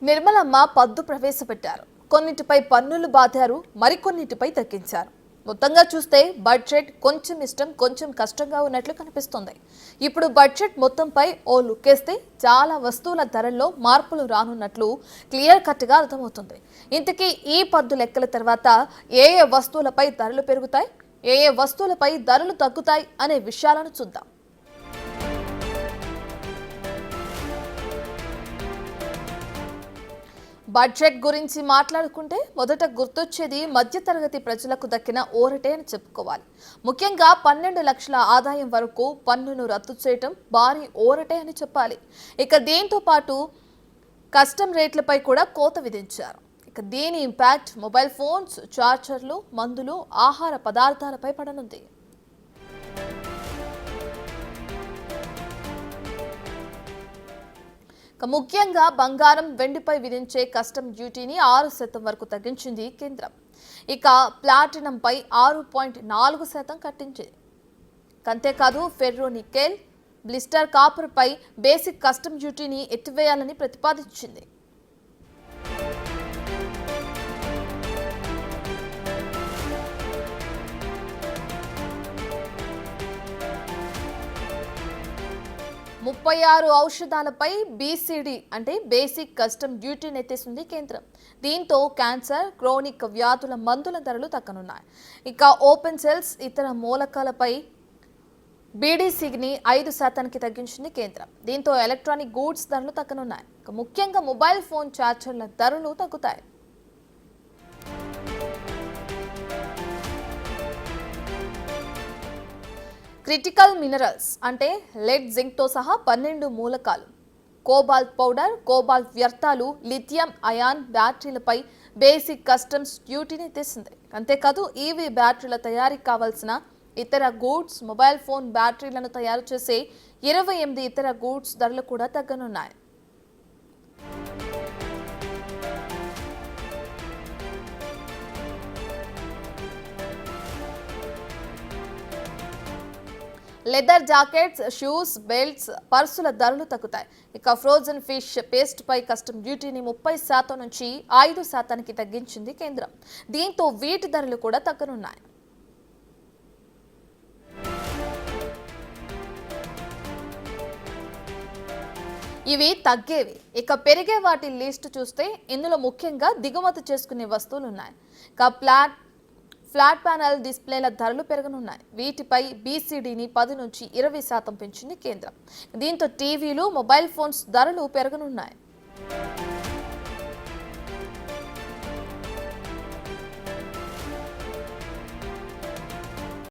నిర్మలమ్మ పద్దు ప్రవేశపెట్టారు. కొన్నిటిపై పన్నులు బాధారు, మరికొన్నిటిపై తగ్గించారు. మొత్తంగా చూస్తే బడ్జెట్ కొంచెం ఇష్టం, కొంచెం కష్టంగా ఉన్నట్లు కనిపిస్తోంది. ఇప్పుడు బడ్జెట్ మొత్తంపై ఓ లుక్కేస్తే చాలా వస్తువుల ధరల్లో మార్పులు రానున్నట్లు క్లియర్ కట్గా అర్థమవుతుంది. ఇంతకీ ఈ పద్దు లెక్కల తర్వాత ఏ వస్తువులపై ధరలు పెరుగుతాయి, ఏ వస్తువులపై ధరలు తగ్గుతాయి అనే విషయాలను చూద్దాం. బడ్జెట్ గురించి మాట్లాడుకుంటే మొదట గుర్తొచ్చేది మధ్యతరగతి ప్రజలకు దక్కిన ఊరటే అని చెప్పుకోవాలి. ముఖ్యంగా 12 లక్షల ఆదాయం వరకు పన్నును రద్దు చేయటం భారీ ఊరటే అని చెప్పాలి. ఇక దీంతో పాటు కస్టమ్ రేట్లపై కూడా కోత విధించారు. ఇక దీని ఇంపాక్ట్ మొబైల్ ఫోన్స్, చార్జర్లు, మందులు, ఆహార పదార్థాలపై పడనుంది. ముఖ్యంగా బంగారం, వెండిపై విధించే కస్టమ్ డ్యూటీని 6% వరకు తగ్గించింది కేంద్రం. ఇక ప్లాటినంపై 6.4% కట్టించింది. అంతేకాదు ఫెర్రో నికెల్, బ్లిస్టర్ కాపర్పై బేసిక్ కస్టమ్ డ్యూటీని ఎత్తివేయాలని ప్రతిపాదించింది. ముప్పై 36 ఔషధాలపై బీసీడీ అంటే బేసిక్ కస్టమ్ డ్యూటీని ఎత్తేసింది కేంద్రం. దీంతో క్యాన్సర్, క్రోనిక్ వ్యాధుల మందుల ధరలు తగ్గనున్నాయి. ఇక ఓపెన్ సెల్స్, ఇతర మూలకాలపై బీడీసీని 5% తగ్గించింది కేంద్రం. దీంతో ఎలక్ట్రానిక్ గూడ్స్ ధరలు తగ్గనున్నాయి. ముఖ్యంగా మొబైల్ ఫోన్ ఛార్జర్ల ధరలు తగ్గుతాయి. క్రిటికల్ మినరల్స్ అంటే లెడ్, జింక్తో సహా 12 మూలకాలు, కోబాల్ట్ పౌడర్, కోబాల్ట్ వ్యర్థాలు, లిథియం అయాన్ బ్యాటరీలపై బేసిక్ కస్టమ్స్ డ్యూటీని తెస్తుంది. అంతేకాదు ఈవీ బ్యాటరీల తయారీకి కావాల్సిన ఇతర గూడ్స్, మొబైల్ ఫోన్ బ్యాటరీలను తయారు చేసే 28 ఇతర గూడ్స్ ధరలు కూడా తగ్గనున్నాయి. లెదర్ జాకెట్స్, షూస్, బెల్ట్స్, పర్సుల ధరలు తగ్గుతాయి. ఇక ఫ్రోజన్ ఫిష్ పేస్ట్ పై కస్టమ్ డ్యూటీని 30% నుంచి 5%కి తగ్గించింది కేంద్రం. దీంతో వీటి ధరలు కూడా తగ్గనున్నాయి. ఇవి తగ్గేవి. ఇక పెరిగే వాటి లిస్ట్ చూస్తే ఇందులో ముఖ్యంగా దిగుమతి చేసుకునే వస్తువులు ఉన్నాయి. ఇక ఫ్లాట్ ప్యానల్ డిస్ప్లేల ధరలు పెరగనున్నాయి. వీటిపై బీసీడీని 10 నుంచి 20% పెంచింది కేంద్రం. దీంతో టీవీలు, మొబైల్ ఫోన్స్ ధరలు పెరగనున్నాయి.